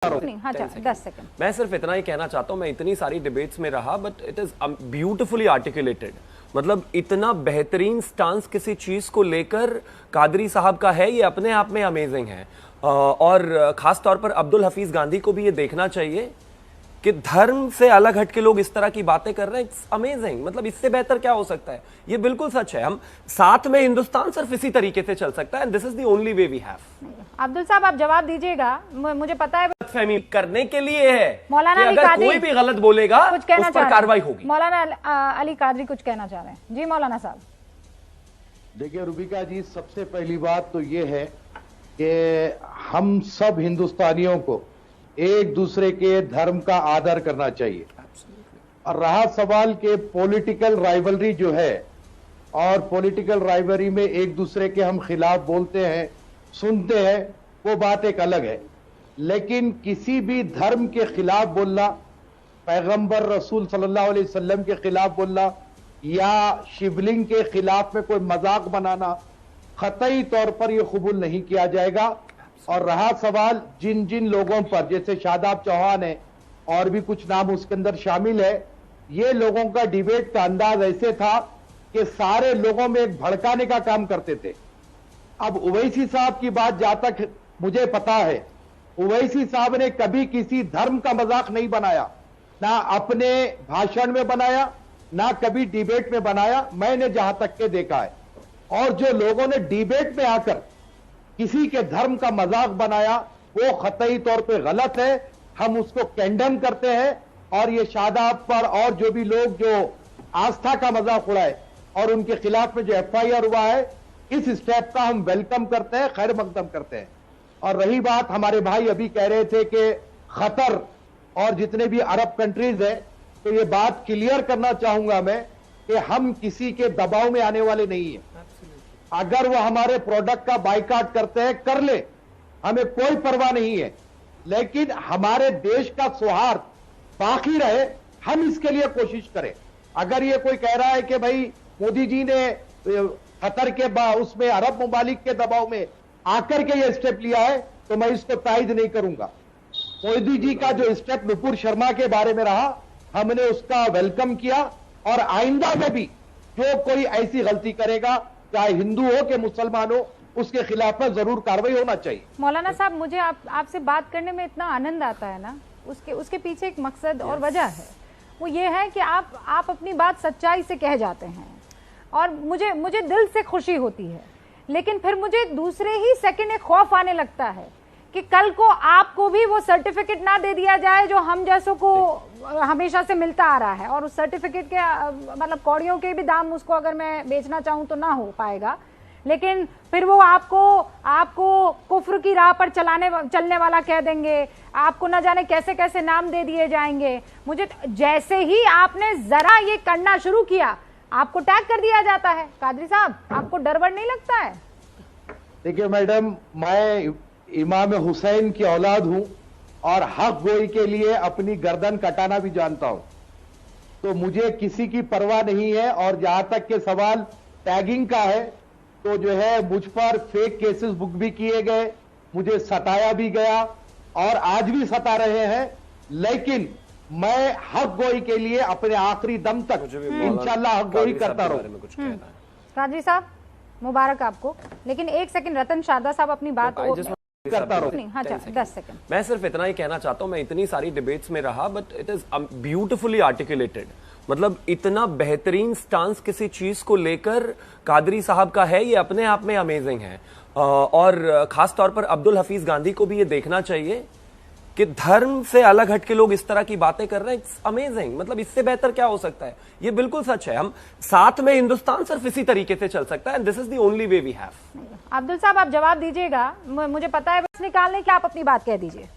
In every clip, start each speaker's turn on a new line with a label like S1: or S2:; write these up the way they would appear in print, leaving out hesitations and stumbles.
S1: हाँ, 10 सेकंड।
S2: मैं सिर्फ इतना ही कहना चाहता हूँ, मैं इतनी सारी डिबेट्स में रहा but it is beautifully articulated. मतलब इतना बेहतरीन स्टांस किसी चीज को लेकर कादरी साहब का है, ये अपने आप में अमेजिंग है। और खास तौर पर अब्दुल हफीज गांधी को भी ये देखना चाहिए कि धर्म से अलग हट के लोग इस तरह की बातें कर रहे हैं। It's amazing. मतलब इससे बेहतर क्या हो सकता है? ये बिल्कुल सच है। हम साथ में हिंदुस्तान सिर्फ इसी तरीके से चल सकता है and this is the only way we have.
S1: Abdul sahab, आप जवाब दीजिएगा। मुझे पता है
S2: फहमी करने के लिए है
S1: मौलाना
S2: कि
S1: अली
S2: अगर
S1: कादरी
S2: कोई भी गलत बोलेगा
S1: कुछ कहना
S2: उस पर कार्रवाई होगी।
S1: मौलाना अली कादरी कुछ कहना चाह रहे हैं। जी मौलाना साहब।
S3: देखिए रूबिका जी, सबसे पहली बात तो ये है कि हम सब हिंदुस्तानियों को एक दूसरे के धर्म का आदर करना चाहिए। और रहा सवाल के पॉलिटिकल राइवलरी जो है, और पॉलिटिकल राइवलरी में एक दूसरे के हम खिलाफ बोलते हैं, सुनते हैं, वो बात एक अलग है। लेकिन किसी भी धर्म के खिलाफ बोलना, पैगंबर रसूल सल्लल्लाहु अलैहि वसल्लम के खिलाफ बोलना या शिवलिंग के खिलाफ में कोई मजाक बनाना, कतई तौर पर यह कबूल नहीं किया जाएगा। और रहा सवाल जिन जिन लोगों पर, जैसे शादाब चौहान है और भी कुछ नाम उसके अंदर शामिल है, ये लोगों का डिबेट का अंदाज ऐसे था कि सारे लोगों में एक भड़काने का काम करते थे। अब उवैसी साहब की बात जहां तक मुझे पता है, उवैसी साहब ने कभी किसी धर्म का मजाक नहीं बनाया, ना अपने भाषण में बनाया, ना कभी डिबेट में बनाया, मैंने जहां तक के देखा है। और जो लोगों ने डिबेट में आकर किसी के धर्म का मजाक बनाया, वो कतई तौर पे गलत है। हम उसको कैंडम करते हैं। और ये शादाब पर और जो भी लोग जो आस्था का मजाक उड़ाए और उनके खिलाफ में जो FIR हुआ है, इस स्टेप का हम वेलकम करते हैं, खैर मकदम करते हैं। और रही बात, हमारे भाई अभी कह रहे थे कि खतर और जितने भी अरब कंट्रीज है, तो ये बात क्लियर करना चाहूंगा मैं कि हम किसी के दबाव में आने वाले नहीं है। अगर वो हमारे प्रोडक्ट का बाइकाट करते हैं, कर ले, हमें कोई परवाह नहीं है। लेकिन हमारे देश का सौहार्द बाकी रहे, हम इसके लिए कोशिश करें। अगर ये कोई कह रहा है कि भाई मोदी जी ने कतर के उसमें अरब ममालिक के दबाव में आकर के ये स्टेप लिया है, तो मैं इसको तायद नहीं करूंगा। मोदी जी का जो स्टेप नुपुर शर्मा के बारे में रहा, हमने उसका वेलकम किया। और आइंदा में भी जो कोई ऐसी गलती करेगा, चाहे हिंदू हो कि मुसलमान हो, उसके खिलाफ में जरूर कार्रवाई होना चाहिए।
S1: मौलाना साहब, मुझे आपसे बात करने में इतना आनंद आता है ना, उसके पीछे एक मकसद और वजह है। वो ये है कि आप अपनी बात सच्चाई से कह जाते हैं और मुझे दिल से खुशी होती है। लेकिन फिर मुझे दूसरे ही सेकंड एक खौफ आने लगता है कि कल को आपको भी वो सर्टिफिकेट ना दे दिया जाए जो हम जैसों को हमेशा से मिलता आ रहा है। और उस सर्टिफिकेट के मतलब कौड़ियों के भी दाम उसको अगर मैं बेचना चाहूं तो ना हो पाएगा। लेकिन फिर वो आपको कुफ्र की राह पर चलने वाला कह देंगे, आपको न जाने कैसे कैसे नाम दे दिए जाएंगे। मुझे जैसे ही आपने जरा ये करना शुरू किया, आपको टैग कर दिया जाता है। कादरी साहब, आपको डर वर नहीं लगता है?
S3: देखिए मैडम, मैं इमाम हुसैन की औलाद हूं और हक गोई के लिए अपनी गर्दन कटाना भी जानता हूं, तो मुझे किसी की परवाह नहीं है। और जहां तक के सवाल टैगिंग का है, तो जो है मुझ पर फेक केसेस बुक भी किए गए, मुझे सताया भी गया और आज भी सता रहे हैं। लेकिन मैं हक गोई के लिए अपने आखिरी दम तक इंशाल्लाह हक गोई करता रहूं।
S1: कादरी साहब, मुबारक आपको। लेकिन एक सेकंड, रतन शारदा साहब अपनी बात
S3: करता रहूं।
S1: हाँ, 10 सेकंड।
S2: मैं सिर्फ इतना ही कहना चाहता हूँ, मैं इतनी सारी डिबेट्स में रहा but it is beautifully articulated. मतलब इतना बेहतरीन स्टांस किसी चीज को लेकर कादरी साहब का है, ये अपने आप में अमेजिंग है। और खास तौर पर अब्दुल हफीज गांधी को भी ये देखना चाहिए कि धर्म से अलग हट के लोग इस तरह की बातें कर रहे हैं। It's amazing. मतलब इससे बेहतर क्या हो सकता है? ये बिल्कुल सच है। हम साथ में हिंदुस्तान सिर्फ इसी तरीके से चल सकता है and this is the only way we have.
S1: Abdul sahab, आप जवाब दीजिएगा। मुझे पता है बस निकालने की, आप अपनी बात कह दीजिए।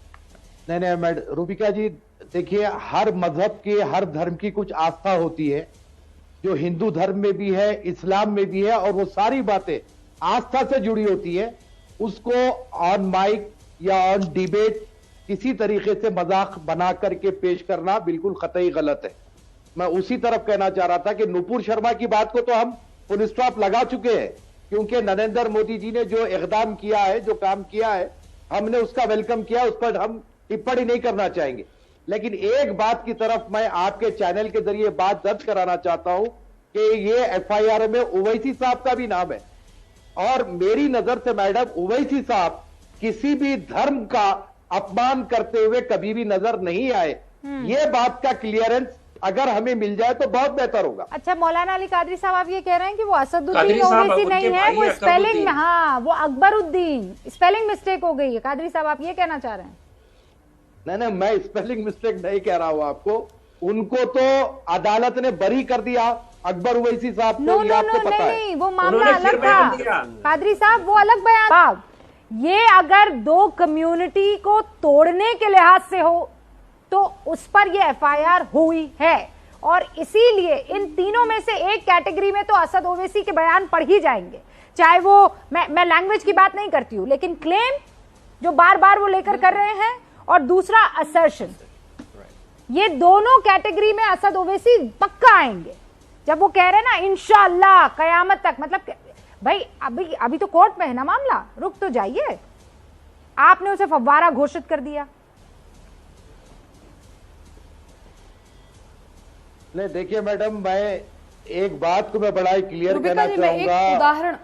S3: नहीं मैडम, रूबिका जी देखिए, हर मजहब के, हर धर्म की कुछ आस्था होती है, जो हिंदू धर्म में भी है, इस्लाम में भी है, और वो सारी बातें आस्था से जुड़ी होती है। उसको ऑन माइक या ऑन डिबेट किसी तरीके से मजाक बना करके पेश करना बिल्कुल कतई गलत है। मैं उसी तरफ कहना चाह रहा था कि नुपुर शर्मा की बात को तो हम फुल स्टॉप लगा चुके हैं, क्योंकि नरेंद्र मोदी जी ने जो इकदाम किया है, जो काम किया है, हमने उसका वेलकम किया, उस पर हम टिप्पणी नहीं करना चाहेंगे। लेकिन एक बात की तरफ मैं आपके चैनल के जरिए बात दर्ज कराना चाहता हूं कि ये एफआईआर में ओवैसी साहब का भी नाम है, और मेरी नजर से मैडम ओवैसी साहब किसी भी धर्म का अपमान करते हुए कभी भी नजर नहीं आए। ये बात का क्लियरेंस अगर हमें मिल जाए तो बहुत बेहतर होगा।
S1: अच्छा, मौलाना अली कादरी साहब, आप ये कह रहे हैं कि वो असदुद्दीन
S4: कादरी साहब
S1: ओवैसी
S4: उनके
S1: नहीं है,
S4: भाई
S1: वो
S4: हैं,
S1: स्पेलिंग
S4: अकबरुद्दीन।
S1: में, हाँ वो अकबरुद्दीन, स्पेलिंग मिस्टेक हो गई है। कादरी साहब, आप ये कहना चाह रहे हैं?
S3: नहीं, मैं स्पेलिंग मिस्टेक नहीं कह रहा हूं आपको। उनको तो अदालत ने बरी कर दिया, अकबर ओवैसी साहब
S1: नो
S3: को, ये
S1: नो
S3: आपको
S1: नो,
S3: पता है।
S1: नहीं, वो मामला
S4: उन्होंने
S1: अलग
S4: फिर
S1: था
S4: बयान दिया।
S1: कादरी साहब, वो अलग बयान था। ये अगर दो कम्युनिटी को तोड़ने के लिहाज से हो तो उस पर ये एफआईआर हुई है, और इसीलिए इन तीनों में से एक कैटेगरी में तो असद ओवैसी के बयान पढ़ ही जाएंगे, चाहे वो, मैं लैंग्वेज की बात नहीं करती हूं, लेकिन क्लेम जो बार बार वो लेकर कर रहे हैं, और दूसरा असर्शन, ये दोनों कैटेगरी में असद ओवैसी पक्का आएंगे। जब वो कह रहे हैं ना इंशाअल्लाह कयामत तक, मतलब भाई अभी तो कोर्ट में है ना मामला, रुक तो जाइए। आपने उसे फव्वारा घोषित कर दिया।
S3: नहीं देखिए मैडम, मैं एक बात को मैं बड़ा ही क्लियर
S5: रुबिका
S3: कहना
S5: जी, मैं एक
S3: चाहूंगा।
S5: उदाहरण,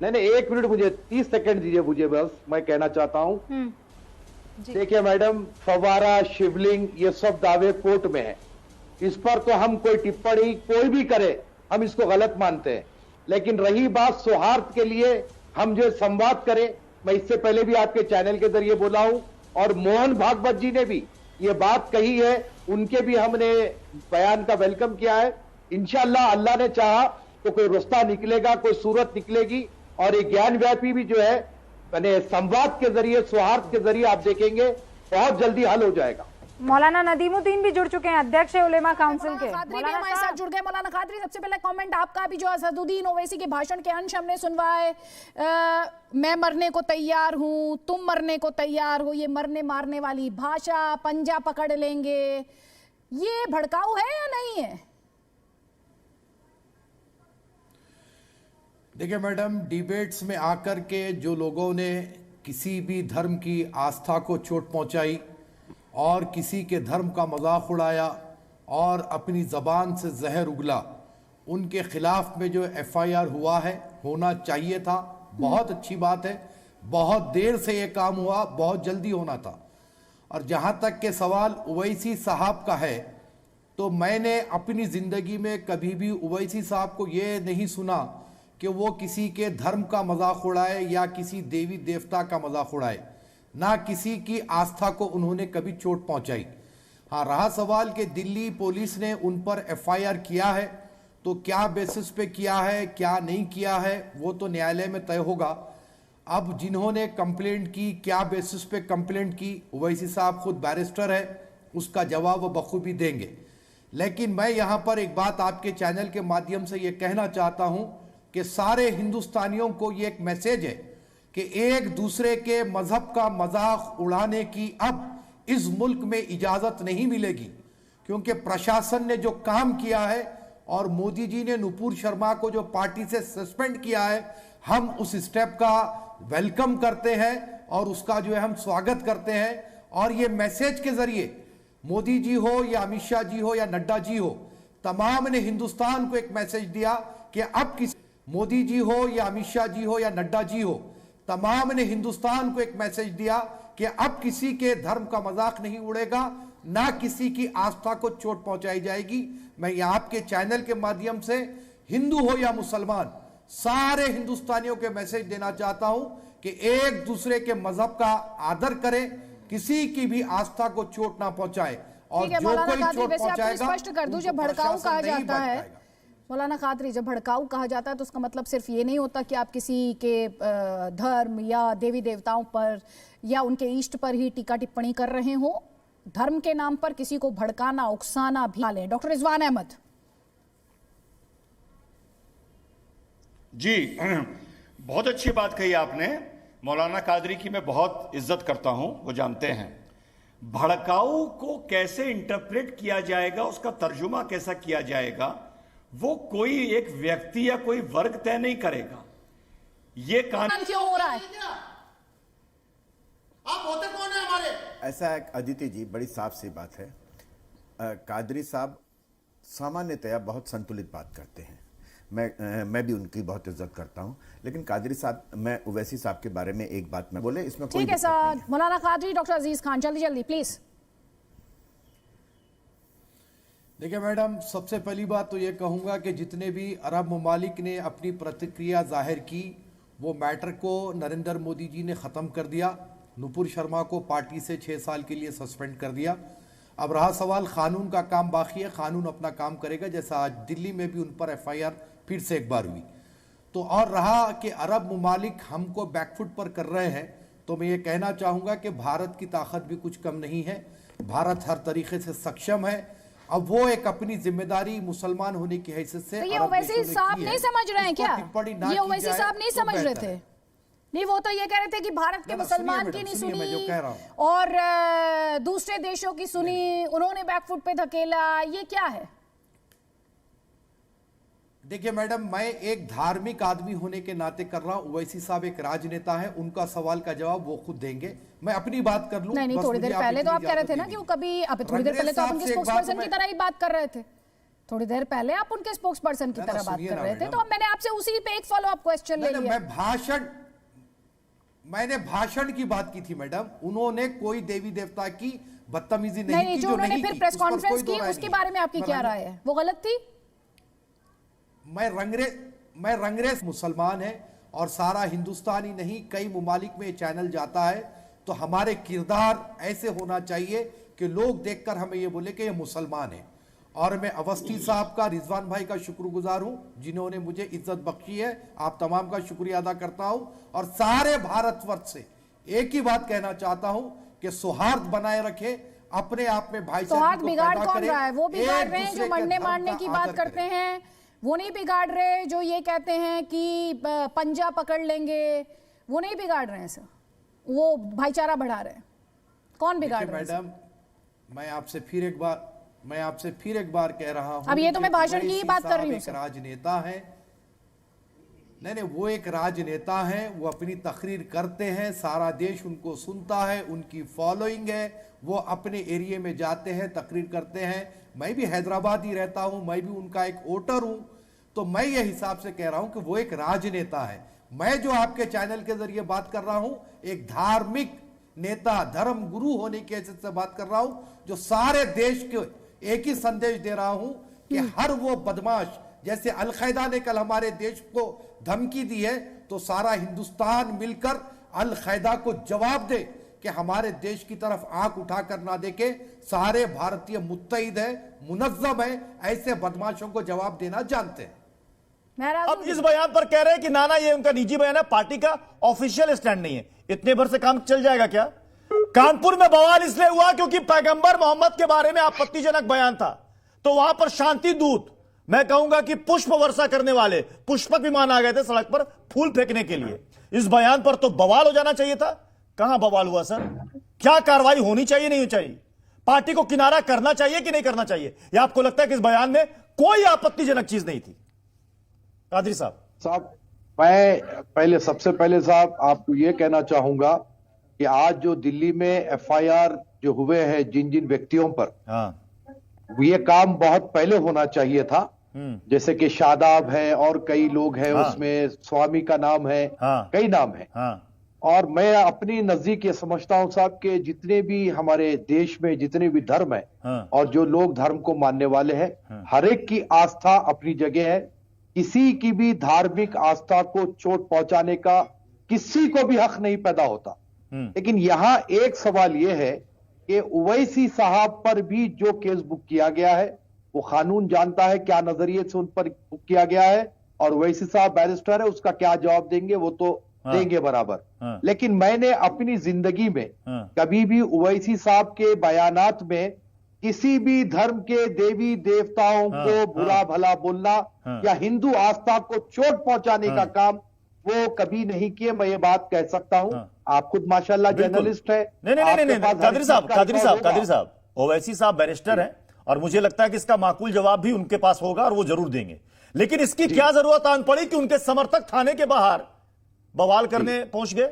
S3: नहीं, एक मिनट, मुझे 30 सेकंड दीजिए मुझे, बस मैं कहना चाहता हूं। देखिए मैडम, फवारा, शिवलिंग, ये सब दावे कोर्ट में है। इस पर तो हम कोई टिप्पणी कोई भी करे, हम इसको गलत मानते हैं। लेकिन रही बात सौहार्द के लिए हम जो संवाद करें, मैं इससे पहले भी आपके चैनल के जरिए बोला हूं, और मोहन भागवत जी ने भी ये बात कही है, उनके भी हमने बयान का वेलकम किया है। इंशाअल्लाह अल्लाह ने चाहा तो कोई रास्ता निकलेगा, कोई सूरत निकलेगी, और ये ज्ञान व्यापी भी जो है मैंने संवाद के जरिए, सौहार्द के जरिए आप देखेंगे बहुत जल्दी हल हो जाएगा।
S1: मौलाना नदीमुद्दीन भी जुड़ चुके हैं, अध्यक्ष है उलेमा काउंसिल के।
S5: खादरी भी हमारे साथ जुड़ गए। मौलाना खादरी, सबसे पहले कमेंट आपका भी, जो असदुद्दीन ओवैसी के भाषण के अंश हमने सुनवाए, मैं मरने को तैयार हूं, तुम मरने को तैयार हो, ये मरने मारने वाली भाषा, पंजा पकड़ लेंगे, ये भड़काऊ है या नहीं है?
S6: देखिए मैडम, डिबेट्स में आकर के जो लोगों ने किसी भी धर्म की आस्था को चोट पहुंचाई और किसी के धर्म का मजाक उड़ाया और अपनी ज़बान से जहर उगला, उनके खिलाफ में जो एफआईआर हुआ है, होना चाहिए था, बहुत अच्छी बात है। बहुत देर से ये काम हुआ, बहुत जल्दी होना था। और जहाँ तक के सवाल ओवैसी साहब का है, तो मैंने अपनी ज़िंदगी में कभी भी ओवैसी साहब को ये नहीं सुना कि वो किसी के धर्म का मजाक उड़ाए या किसी देवी देवता का मजाक उड़ाए, ना किसी की आस्था को उन्होंने कभी चोट पहुंचाई। हाँ, रहा सवाल कि दिल्ली पुलिस ने उन पर एफआईआर किया है, तो क्या बेसिस पे किया है, क्या नहीं किया है, वो तो न्यायालय में तय होगा। अब जिन्होंने कंप्लेंट की, क्या बेसिस पे कंप्लेंट की, ओवैसी साहब खुद बैरिस्टर है, उसका जवाब वो बखूबी देंगे। लेकिन मैं यहाँ पर एक बात आपके चैनल के माध्यम से ये कहना चाहता हूँ कि सारे हिंदुस्तानियों को ये एक मैसेज है कि एक दूसरे के मजहब का मजाक उड़ाने की अब इस मुल्क में इजाजत नहीं मिलेगी, क्योंकि प्रशासन ने जो काम किया है और मोदी जी ने नुपुर शर्मा को जो पार्टी से सस्पेंड किया है, हम उस स्टेप का वेलकम करते हैं और उसका जो है हम स्वागत करते हैं। और ये मैसेज के जरिए मोदी जी हो या अमित शाह जी हो या नड्डा जी हो, तमाम ने हिंदुस्तान को एक मैसेज दिया कि अब किसी, मोदी जी हो या अमित शाह जी हो या नड्डा जी हो, तमाम ने हिंदुस्तान को एक मैसेज दिया कि अब किसी के धर्म का मजाक नहीं उड़ेगा, ना किसी की आस्था को चोट पहुंचाई जाएगी। मैं यहाँ आपके चैनल के माध्यम से हिंदू हो या मुसलमान, सारे हिंदुस्तानियों के मैसेज देना चाहता हूं कि एक दूसरे के मजहब का आदर करें, किसी की भी आस्था को चोट ना पहुंचाए, और जो कोई चोट पहुंचाएगा
S5: स्पष्ट कर दूं, जब भड़काऊ कहा जाता है, मौलाना खादरी, जब भड़काऊ कहा जाता है तो उसका मतलब सिर्फ ये नहीं होता कि आप किसी के धर्म या देवी देवताओं पर या उनके इष्ट पर ही टीका टिप्पणी कर रहे हो। धर्म के नाम पर किसी को भड़काना, उकसाना भी लें। डॉक्टर रिजवान अहमद
S7: जी, बहुत अच्छी बात कही आपने। मौलाना कादरी की मैं बहुत इज्जत करता हूं, वो जानते हैं। भड़काऊ को कैसे इंटरप्रेट किया जाएगा, उसका तर्जुमा कैसा किया जाएगा, वो कोई एक व्यक्ति या कोई वर्ग तय नहीं करेगा। ये कानून
S5: क्यों हो रहा है?
S6: आप होते कौन है हमारे?
S4: ऐसा है अदिति जी, बड़ी साफ सी बात है। कादरी साहब सामान्यतया बहुत संतुलित बात करते हैं, मैं भी उनकी बहुत इज्जत करता हूं, लेकिन कादरी साहब, मैं ओवैसी साहब के बारे में एक बात मैं बोले, इसमें कोई
S5: ठीक है
S4: दिक्कत नहीं
S5: सर। मौलाना कादरी, डॉक्टर अजीज खान, जल्दी जल्दी प्लीज।
S6: देखिए मैडम, सबसे पहली बात तो ये कहूंगा कि जितने भी अरब ममालिक ने अपनी प्रतिक्रिया जाहिर की, वो मैटर को नरेंद्र मोदी जी ने ख़त्म कर दिया। नुपुर शर्मा को पार्टी से 6 साल के लिए सस्पेंड कर दिया। अब रहा सवाल, कानून का काम बाकी है, कानून अपना काम करेगा, जैसा आज दिल्ली में भी उन पर FIR फिर से एक बार हुई। तो और रहा कि अरब ममालिक हमको बैकफुट पर कर रहे हैं, तो मैं ये कहना चाहूँगा कि भारत की ताकत भी कुछ कम नहीं है। भारत हर तरीके से सक्षम है। अब वो एक अपनी जिम्मेदारी मुसलमान होने की हैसियत से,
S5: तो ये ओवैसी साहब नहीं समझ रहे हैं क्या? ये ओवैसी साहब नहीं समझ रहे थे? नहीं, वो तो ये कह रहे थे कि भारत के मुसलमान की नहीं सुनी और दूसरे देशों की सुनी, उन्होंने बैकफुट पे धकेला, ये क्या है?
S6: देखिए मैडम, मैं एक धार्मिक आदमी होने के नाते कर रहा हूं। ओवैसी साहब एक राजनेता है, उनका सवाल का जवाब वो खुद देंगे, मैं अपनी बात कर लूं।
S5: नहीं, थोड़ी देर पहले तो आप कह रहे थे ना कि वो कभी, अब थोड़ी देर पहले तो आप उनके स्पोक्स पर्सन की तरह ही बात कर रहे थे। थोड़ी देर पहले आप उनके स्पोक्स पर्सन की तरह बात कर रहे थे, तो अब मैंने आपसे उसी पे एक फॉलो अप क्वेश्चन ले लिया।
S6: मैंने भाषण की बात की थी मैडम, उन्होंने कोई देवी देवता की बदतमीजी नहीं की।
S5: जो उन्होंने फिर प्रेस कॉन्फ्रेंस की, उसके बारे में आपकी क्या राय है? वो गलत थी?
S6: मैं रंगरेज मुसलमान है और सारा हिंदुस्तानी नहीं, कई मुमालिक में ये चैनल जाता है, तो हमारे किरदार ऐसे होना चाहिए कि लोग देखकर हमें ये बोले कि ये मुसलमान है। और मैं अवस्थी साहब का, रिजवान भाई का शुक्रगुजार हूं, जिन्होंने मुझे इज्जत बख्शी है। आप तमाम का शुक्रिया अदा करता हूं और सारे भारतवर्ष से एक ही बात कहना चाहता हूं कि सौहार्द बनाए रखे, अपने आप में भाईचारे को
S5: सौहार्द बिगाड़
S6: पैदा
S5: कौन
S6: करें।
S5: रहा है? वो बिगाड़ रहे हैं जो मरने मारने की बात
S6: आदर
S5: करते
S6: करें।
S5: हैं, वो नहीं बिगाड़ रहे जो ये कहते हैं कि पंजा पकड़ लेंगे, वो नहीं बिगाड़ रहे हैं सर, वो भाईचारा बढ़ा रहे हैं। कौन बिगाड़ रहे हैं?
S6: मैडम, मैं आपसे फिर एक बार कह रहा हूं,
S5: अब ये तो मैं भाषण की ही बात कर रही हूं।
S6: एक राजनेता है, नहीं, वो एक राजनेता है, वो अपनी तकरीर करते हैं, सारा देश उनको सुनता है, उनकी फॉलोइंग है, वो अपने एरिया में जाते हैं, तकरीर करते हैं। मैं भी हैदराबाद ही रहता हूं, मैं भी उनका एक वोटर हूं, तो मैं ये हिसाब से कह रहा हूं कि वो एक राजनेता है। मैं जो आपके चैनल के जरिए बात कर रहा हूं, एक धार्मिक नेता, धर्म गुरु होने की हैसियत से बात कर रहा हूं, जो सारे देश को एक ही संदेश दे रहा हूं कि हर वो बदमाश, जैसे अल-कायदा ने कल हमारे देश को धमकी दी है, तो सारा हिंदुस्तान मिलकर अल-कायदा को जवाब दे कि हमारे देश की तरफ आंख उठाकर ना देखे। सारे भारतीय मुत्तहिद है, मुनज़्ज़म है, ऐसे बदमाशों को जवाब देना जानते हैं।
S8: अब इस बयान पर कह रहे हैं कि नाना ये उनका निजी बयान है, पार्टी का ऑफिशियल स्टैंड नहीं है। इतने भर से काम चल जाएगा क्या? कानपुर में बवाल इसलिए हुआ क्योंकि पैगंबर मोहम्मद के बारे में आपत्तिजनक बयान था, तो वहां पर शांति दूत, मैं कहूंगा कि पुष्प वर्षा करने वाले पुष्पक विमान आ गए थे सड़क पर फूल फेंकने के लिए। इस बयान पर तो बवाल हो जाना चाहिए था। कहां बवाल हुआ सर? क्या कार्रवाई होनी चाहिए, नहीं होनी चाहिए? पार्टी को किनारा करना चाहिए कि नहीं करना चाहिए? या आपको लगता है कि इस बयान में कोई आपत्तिजनक चीज नहीं थी? कादरी साहब,
S3: मैं सबसे पहले साहब आपको यह कहना चाहूंगा कि आज जो दिल्ली में FIR जो हुए हैं जिन जिन व्यक्तियों पर, ये काम बहुत पहले होना चाहिए था। जैसे कि शादाब है और कई लोग हैं, उसमें स्वामी का नाम है, कई नाम है। और मैं अपनी नजदीक ये समझता हूं साहब कि जितने भी हमारे देश में जितने भी धर्म है और जो लोग धर्म को मानने वाले हैं, हर एक की आस्था अपनी जगह है। किसी की भी धार्मिक आस्था को चोट पहुंचाने का किसी को भी हक नहीं पैदा होता। लेकिन यहां एक सवाल यह है कि ओवैसी साहब पर भी जो केस बुक किया गया है, वो कानून जानता है क्या नजरिए से उन पर बुक किया गया है, और ओवैसी साहब बैरिस्टर है, उसका क्या जवाब देंगे वो तो देंगे बराबर। लेकिन मैंने अपनी जिंदगी में कभी भी ओवैसी साहब के बयानात में किसी भी धर्म के देवी देवताओं को बुरा भला बोलना या हिंदू आस्था को चोट पहुंचाने का काम वो कभी नहीं किए। मैं ये बात कह सकता हूं। आप खुद माशाल्लाह जर्नलिस्ट है।
S8: नहीं, कादरी साहब, ओवैसी साहब बैरिस्टर हैं और मुझे लगता है कि इसका माकूल जवाब भी उनके पास होगा और वो जरूर देंगे। लेकिन इसकी क्या जरूरत आन पड़ी कि उनके समर्थक थाने के बाहर बवाल करने पहुंच गए?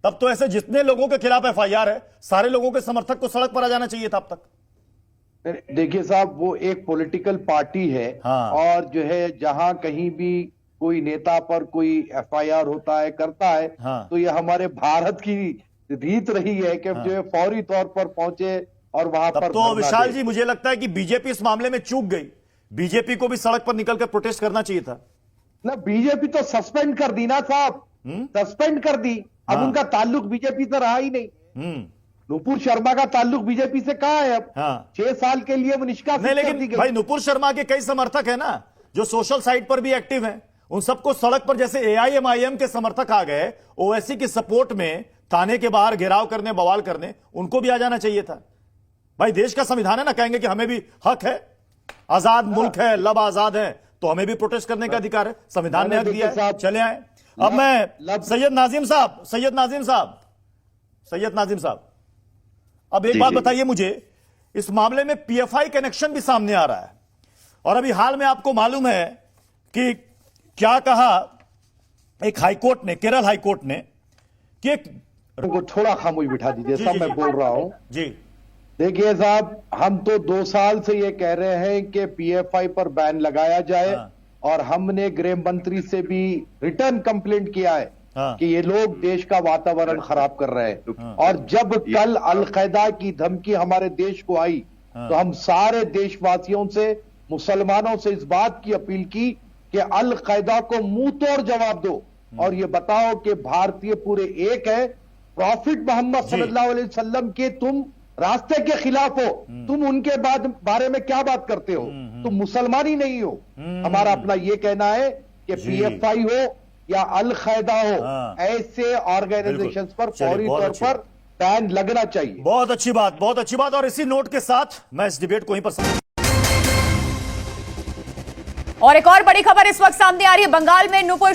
S8: तब तो ऐसे जितने लोगों के खिलाफ एफआईआर है सारे लोगों के समर्थक को सड़क पर आ जाना चाहिए था अब तक।
S3: देखिए साहब, वो एक पॉलिटिकल पार्टी है।
S8: हाँ।
S3: और जो है जहां कहीं भी कोई नेता पर कोई एफआईआर होता है, करता है,
S8: हाँ।
S3: तो ये हमारे भारत की रीत रही है कि जो है फौरी तौर पर पहुंचे और वहां
S8: तब
S3: पर
S8: तो
S3: धरना
S8: विशाल
S3: दे।
S8: जी मुझे लगता है कि बीजेपी इस मामले में चूक गई। बीजेपी को भी सड़क पर निकलकर प्रोटेस्ट करना चाहिए था
S3: ना। बीजेपी तो सस्पेंड कर दी ना साहब, सस्पेंड कर दी। अब
S8: हाँ।
S3: उनका ताल्लुक बीजेपी से रहा ही नहीं। नुपुर शर्मा का ताल्लुक बीजेपी से कहां है अब?
S8: हाँ।
S3: 6 साल के लिए वो निष्कासित
S8: नहीं,
S3: कर दी
S8: लेकिन
S3: गई।
S8: भाई नुपुर शर्मा के कई समर्थक हैं ना जो सोशल साइट पर भी एक्टिव हैं। उन सबको सड़क पर, जैसे एआईएमआईएम के समर्थक आ गए ओवैसी की सपोर्ट में थाने के बाहर घेराव करने, बवाल करने, उनको भी आ जाना चाहिए था। भाई देश का संविधान है ना, कहेंगे कि हमें भी हक है, आजाद मुल्क है, लब आजाद है, तो हमें भी प्रोटेस्ट करने का अधिकार है, संविधान ने हक दिया है, चले आए। अब मैं सैयद नाजिम साहब अब एक बात बताइए मुझे, इस मामले में पीएफआई कनेक्शन भी सामने आ रहा है और अभी हाल में आपको मालूम है कि क्या कहा एक हाईकोर्ट ने, केरल हाईकोर्ट ने, कि
S3: को थोड़ा खामोश बिठा दीजिए, सब मैं बोल रहा हूं
S8: जी।
S3: देखिए साहब, हम तो 2 साल से ये कह रहे हैं कि पीएफआई पर बैन लगाया जाए।
S8: हाँ।
S3: और हमने गृह मंत्री से भी रिटर्न कंप्लेंट किया है
S8: हाँ।
S3: कि ये लोग देश का वातावरण खराब कर रहे हैं। और जब कल अलकायदा की धमकी हमारे देश को आई, तो हम सारे देशवासियों से, मुसलमानों से इस बात की अपील की कि अलकायदा को मुंह तोड़ जवाब दो और ये बताओ कि भारतीय पूरे एक है। प्रॉफिट मोहम्मद सल्लल्लाहु अलैहि वसल्लम के तुम रास्ते के खिलाफ हो, तुम उनके बारे में क्या बात करते हो? तुम मुसलमान ही नहीं हो। हमारा अपना ये कहना है कि पीएफआई हो या अलकायदा हो, ऐसे ऑर्गेनाइजेशंस पर फौरी तौर पर बैन लगना चाहिए।
S8: बहुत अच्छी बात। और इसी नोट के साथ मैं इस डिबेट को यहीं पर
S9: और एक और बड़ी खबर इस वक्त सामने आ रही है। बंगाल में नुपुर